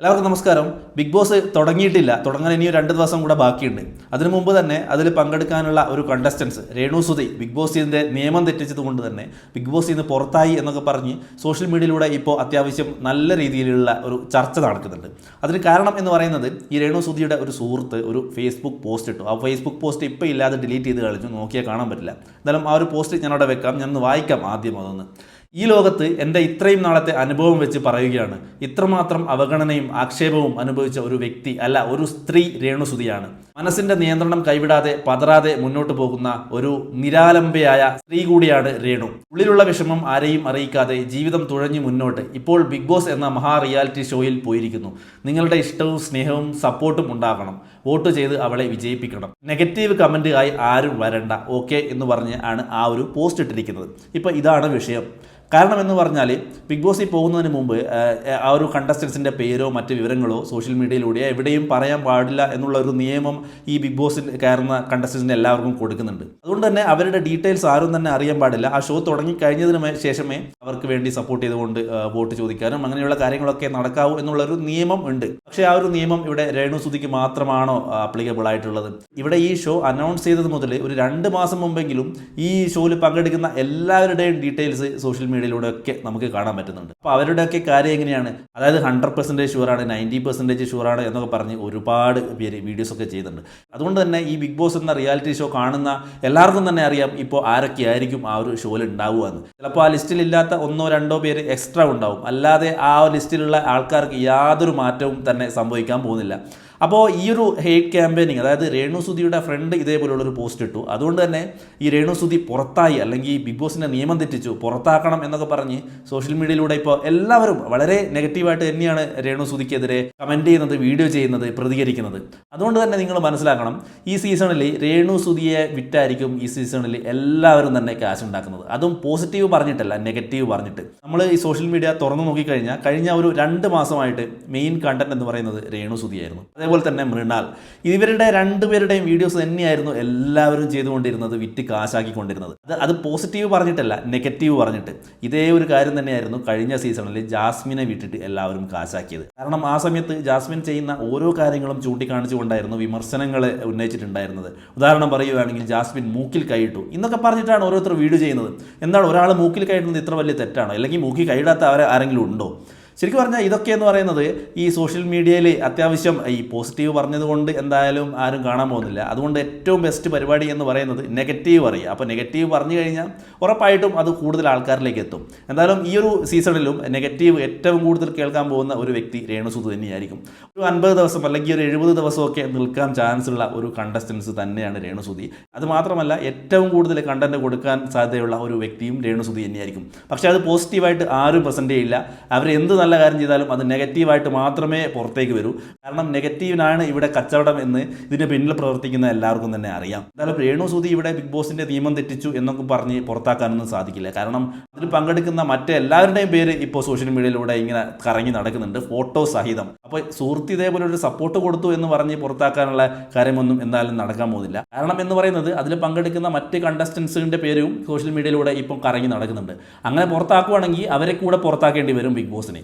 എല്ലാവർക്കും നമസ്കാരം. Big boss തുടങ്ങിയിട്ടില്ല, തുടങ്ങാൻ ഇനിയും 2 ദിവസം കൂടെ ബാക്കിയുണ്ട്. അതിനു മുമ്പ് തന്നെ അതിൽ പങ്കെടുക്കാനുള്ള ഒരു കണ്ടസ്റ്റൻസ് രേണു സുധി ബിഗ് ബോസിൻ്റെ നിയമം തെറ്റിച്ചത് കൊണ്ട് തന്നെ ബിഗ് ബോസിൽ നിന്ന് പുറത്തായി എന്നൊക്കെ പറഞ്ഞ് സോഷ്യൽ മീഡിയയിലൂടെ ഇപ്പോൾ അത്യാവശ്യം നല്ല രീതിയിലുള്ള ഒരു ചർച്ച നടക്കുന്നുണ്ട്. അതിന് കാരണം എന്ന് പറയുന്നത് ഈ രേണു സുധിയുടെ ഒരു സുഹൃത്ത് ഒരു ഫേസ്ബുക്ക് പോസ്റ്റ് ഇട്ടു. ആ ഫേസ്ബുക്ക് പോസ്റ്റ് ഇപ്പോൾ ഇല്ലാതെ ഡിലീറ്റ് ചെയ്ത് കളഞ്ഞു, നോക്കിയാൽ കാണാൻ പറ്റില്ല. എന്തായാലും ആ ഒരു പോസ്റ്റ് ഞാൻ അവിടെ വെക്കാം, ഞാൻ വായിക്കാം ആദ്യം അതൊന്ന്. ഈ ലോകത്ത് എൻ്റെ ഇത്രയും നാളത്തെ അനുഭവം വെച്ച് പറയുകയാണ്, ഇത്രമാത്രം അവഗണനയും ആക്ഷേപവും അനുഭവിച്ച ഒരു വ്യക്തി അല്ല, ഒരു സ്ത്രീ രേണു സുധിയാണ്. മനസ്സിൻ്റെ നിയന്ത്രണം കൈവിടാതെ പതറാതെ മുന്നോട്ട് പോകുന്ന ഒരു നിരാലംബയായ സ്ത്രീ കൂടിയാണ് രേണു. ഉള്ളിലുള്ള വിഷമം ആരെയും അറിയിക്കാതെ ജീവിതം തുഴഞ്ഞു മുന്നോട്ട് ഇപ്പോൾ ബിഗ് ബോസ് എന്ന മഹാ റിയാലിറ്റി ഷോയിൽ പോയിരിക്കുന്നു. നിങ്ങളുടെ ഇഷ്ടവും സ്നേഹവും സപ്പോർട്ടും ഉണ്ടാകണം. വോട്ട് ചെയ്ത് അവളെ വിജയിപ്പിക്കണം. നെഗറ്റീവ് കമൻറ്റ് ആയി ആരും വരണ്ട, ഓക്കെ എന്ന് പറഞ്ഞ് ആണ് ആ ഒരു പോസ്റ്റ് ഇട്ടിരിക്കുന്നത്. ഇപ്പോൾ ഇതാണ് വിഷയം. കാരണം എന്ന് പറഞ്ഞാൽ ബിഗ് ബോസിൽ പോകുന്നതിന് മുമ്പ് ആ ഒരു കണ്ടസ്റ്റൻസിൻ്റെ പേരോ മറ്റ് വിവരങ്ങളോ സോഷ്യൽ മീഡിയയിലൂടെ എവിടെയും പറയാൻ പാടില്ല എന്നുള്ള ഒരു നിയമം ഈ ബിഗ് ബോസിൽ കയറുന്ന കണ്ടസ്റ്റൻസിന് എല്ലാവർക്കും കൊടുക്കുന്നുണ്ട്. അതുകൊണ്ട് തന്നെ അവരുടെ ഡീറ്റെയിൽസ് ആരും തന്നെ അറിയാൻ പാടില്ല. ആ ഷോ തുടങ്ങി കഴിഞ്ഞതിന് ശേഷമേ അവർക്ക് വേണ്ടി സപ്പോർട്ട് ചെയ്തുകൊണ്ട് വോട്ട് ചോദിക്കാനും അങ്ങനെയുള്ള കാര്യങ്ങളൊക്കെ നടക്കാവൂ എന്നുള്ളൊരു നിയമം ഉണ്ട്. പക്ഷേ ആ ഒരു നിയമം ഇവിടെ രേണു സുധിക്ക് മാത്രമാണോ ആപ്ലിക്കബിൾ ആയിട്ടുള്ളത്? ഇവിടെ ഈ ഷോ അനൗൺസ് ചെയ്തത് മുതൽ ഒരു 2 മാസം മുമ്പെങ്കിലും ഈ ഷോയിൽ പങ്കെടുക്കുന്ന എല്ലാവരുടെയും ഡീറ്റെയിൽസ് സോഷ്യൽ മീഡിയയിലൂടെ ഒക്കെ നമുക്ക് കാണാൻ പറ്റുന്നുണ്ട്. അപ്പോൾ അവരുടെയൊക്കെ കാര്യം എങ്ങനെയാണ്, അതായത് 100% ഷുവറാണ്, 90% ഷുവറാണ് എന്നൊക്കെ പറഞ്ഞ് ഒരുപാട് പേര് വീഡിയോസ് ഒക്കെ ചെയ്യുന്നുണ്ട്. അതുകൊണ്ട് തന്നെ ഈ ബിഗ് ബോസ് എന്ന റിയാലിറ്റി ഷോ കാണുന്ന എല്ലാവർക്കും തന്നെ അറിയാം ഇപ്പോൾ ആരൊക്കെയായിരിക്കും ആ ഒരു ഷോയിൽ ഉണ്ടാവുക എന്ന്. ചിലപ്പോൾ ആ ലിസ്റ്റിൽ ഇല്ലാത്ത 1-2 പേര് എക്സ്ട്രാ ഉണ്ടാവും, അല്ലാതെ ആ ലിസ്റ്റിലുള്ള ആൾക്കാർക്ക് യാതൊരു മാറ്റവും തന്നെ സംഭവിക്കാൻ പോകുന്നില്ല. അപ്പോൾ ഈ ഒരു ഹെയ്റ്റ് ക്യാമ്പയിനിങ്, അതായത് രേണു സുധിയുടെ ഫ്രണ്ട് ഇതേപോലുള്ളൊരു പോസ്റ്റ് ഇട്ടു. അതുകൊണ്ട് തന്നെ ഈ രേണു സുധി പുറത്തായി, അല്ലെങ്കിൽ ബിഗ് ബോസിൻ്റെ നിയമം തെറ്റിച്ചു, പുറത്താക്കണം എന്നൊക്കെ പറഞ്ഞ് സോഷ്യൽ മീഡിയയിലൂടെ ഇപ്പോൾ എല്ലാവരും വളരെ നെഗറ്റീവായിട്ട് തന്നെയാണ് രേണു സുധിക്കെതിരെ കമൻറ്റ് ചെയ്യുന്നത്, വീഡിയോ ചെയ്യുന്നത്, പ്രതികരിക്കുന്നത്. അതുകൊണ്ട് തന്നെ നിങ്ങൾ മനസ്സിലാക്കണം, ഈ സീസണിൽ രേണു സുധിയെ വിറ്റായിരിക്കും ഈ സീസണിൽ എല്ലാവരും തന്നെ ക്യാഷ് ഉണ്ടാക്കുന്നത്. അതും പോസിറ്റീവ് പറഞ്ഞിട്ടല്ല, നെഗറ്റീവ് പറഞ്ഞിട്ട്. നമ്മൾ ഈ സോഷ്യൽ മീഡിയ തുറന്നു നോക്കിക്കഴിഞ്ഞാൽ കഴിഞ്ഞ ഒരു 2 മാസമായിട്ട് മെയിൻ കണ്ടന്റ് എന്ന് പറയുന്നത് രേണു സുധിയായിരുന്നു. അതേപോലെ തന്നെ മൃണാൽ, ഇവരുടെ 2 പേരുടെയും വീഡിയോസ് തന്നെയായിരുന്നു എല്ലാവരും ചെയ്തുകൊണ്ടിരുന്നത്, വിറ്റ് കാശാക്കിക്കൊണ്ടിരുന്നത്. അത് പോസിറ്റീവ് പറഞ്ഞിട്ടല്ല, നെഗറ്റീവ് പറഞ്ഞിട്ട്. ഇതേ ഒരു കാര്യം തന്നെയായിരുന്നു കഴിഞ്ഞ സീസണിൽ ജാസ്മിനെ വിട്ടിട്ട് എല്ലാവരും കാശാക്കിയത്. കാരണം ആ സമയത്ത് ജാസ്മിൻ ചെയ്യുന്ന ഓരോ കാര്യങ്ങളും ചൂണ്ടിക്കാണിച്ചുകൊണ്ടായിരുന്നു വിമർശനങ്ങൾ ഉന്നയിച്ചിട്ടുണ്ടായിരുന്നത്. ഉദാഹരണം പറയുകയാണെങ്കിൽ ജാസ്മിൻ മൂക്കിൽ കൈയിട്ടു എന്നൊക്കെ പറഞ്ഞിട്ടാണ് ഓരോരുത്തർ വീഡിയോ ചെയ്യുന്നത്. എന്താണ് ഒരാൾ മൂക്കിൽ കൈയിടുന്നത് ഇത്ര വലിയ തെറ്റാണോ? അല്ലെങ്കിൽ മൂക്കിൽ കൈയിടാത്ത ആരെങ്കിലും ഉണ്ടോ? ശരിക്കും പറഞ്ഞാൽ ഇതൊക്കെ എന്ന് പറയുന്നത് ഈ സോഷ്യൽ മീഡിയയിൽ അത്യാവശ്യം ഈ പോസിറ്റീവ് പറഞ്ഞതുകൊണ്ട് എന്തായാലും ആരും കാണാൻ പോകുന്നില്ല. അതുകൊണ്ട് ഏറ്റവും ബെസ്റ്റ് പരിപാടി എന്ന് പറയുന്നത് നെഗറ്റീവ് പറയുക. അപ്പോൾ നെഗറ്റീവ് പറഞ്ഞു കഴിഞ്ഞാൽ ഉറപ്പായിട്ടും അത് കൂടുതൽ ആൾക്കാരിലേക്ക് എത്തും. എന്തായാലും ഈ ഒരു സീസണിലും നെഗറ്റീവ് ഏറ്റവും കൂടുതൽ കേൾക്കാൻ പോകുന്ന ഒരു വ്യക്തി രേണു സുധി തന്നെയായിരിക്കും. ഒരു 50 ദിവസം അല്ലെങ്കിൽ ഒരു 70 ദിവസമൊക്കെ നിൽക്കാൻ ചാൻസ് ഉള്ള ഒരു കണ്ടസ്റ്റൻസ് തന്നെയാണ് രേണു സുധി. അത് മാത്രമല്ല ഏറ്റവും കൂടുതൽ കണ്ടന്റ് കൊടുക്കാൻ സാധ്യതയുള്ള ഒരു വ്യക്തിയും രേണു സുധി തന്നെയായിരിക്കും. പക്ഷേ അത് പോസിറ്റീവായിട്ട് ആരും പ്രസൻറ്റ് ചെയ്യില്ല. അവർ എന്ത് നല്ല കാര്യം ചെയ്താലും അത് നെഗറ്റീവായിട്ട് മാത്രമേ പുറത്തേക്ക് വരൂ. കാരണം നെഗറ്റീവിനാണ് ഇവിടെ കച്ചവടം എന്ന് ഇതിന് പിന്നിൽ പ്രവർത്തിക്കുന്ന എല്ലാവർക്കും തന്നെ അറിയാം. എന്തായാലും രേണു സുധി ഇവിടെ ബിഗ് ബോസിന്റെ നിയമം തെറ്റിച്ചു എന്നൊക്കെ പറഞ്ഞ് പുറത്താക്കാനൊന്നും സാധിക്കില്ല. കാരണം അതിൽ പങ്കെടുക്കുന്ന മറ്റെല്ലാവരുടെയും പേര് ഇപ്പോൾ സോഷ്യൽ മീഡിയയിലൂടെ ഇങ്ങനെ കറങ്ങി നടക്കുന്നുണ്ട്, ഫോട്ടോ സഹിതം. അപ്പോൾ സുഹൃത്ത് ഇതേപോലെ ഒരു സപ്പോർട്ട് കൊടുത്തു എന്ന് പറഞ്ഞ് പുറത്താക്കാനുള്ള കാര്യമൊന്നും എന്തായാലും നടക്കാൻ പോകുന്നില്ല. കാരണം എന്ന് പറയുന്നത് അതിൽ പങ്കെടുക്കുന്ന മറ്റ് കണ്ടസ്റ്റൻസിന്റെ പേരും സോഷ്യൽ മീഡിയയിലൂടെ ഇപ്പം കറങ്ങി നടക്കുന്നുണ്ട്. അങ്ങനെ പുറത്താക്കുവാണെങ്കിൽ അവരെ കൂടെ പുറത്താക്കേണ്ടി വരും ബിഗ് ബോസിന്.